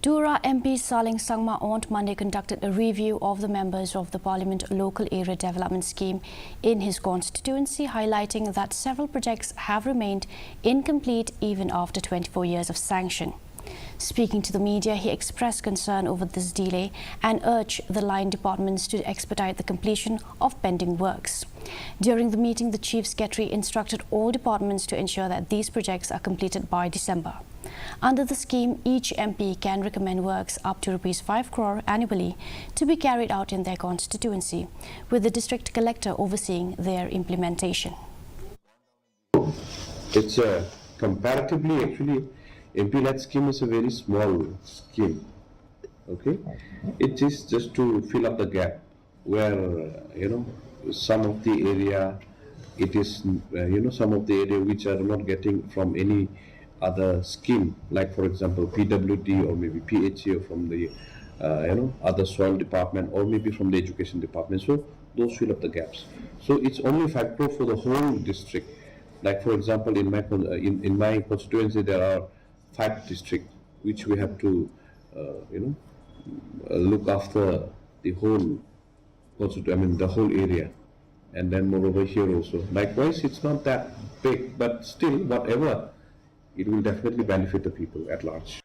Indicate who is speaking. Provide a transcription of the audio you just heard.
Speaker 1: Tura MP Saleng Sangma on Monday conducted a review of the members of the Parliament Local Area Development Scheme in his constituency, highlighting that several projects have remained incomplete even after 24 years of sanction. Speaking to the media, he expressed concern over this delay and urged the line departments to expedite the completion of pending works. During the meeting, the Chief Secretary instructed all departments to ensure that these projects are completed by December. Under the scheme, each MP can recommend works up to ₹5 crore annually to be carried out in their constituency, with the district collector overseeing their implementation.
Speaker 2: It's comparatively, actually, Mplads scheme is a very small scheme. Okay, it is just to fill up the gap where some of the area it is some of the area which are not getting from any other scheme, like for example PWD or maybe PHA from the other soil department or maybe from the education department. So those fill up the gaps. So it's only 5 crore for the whole district. Like for example, in my constituency there are 5 districts which we have to look after the whole the whole area, and then moreover here also. Likewise, it's not that big, but still, whatever, it will definitely benefit the people at large.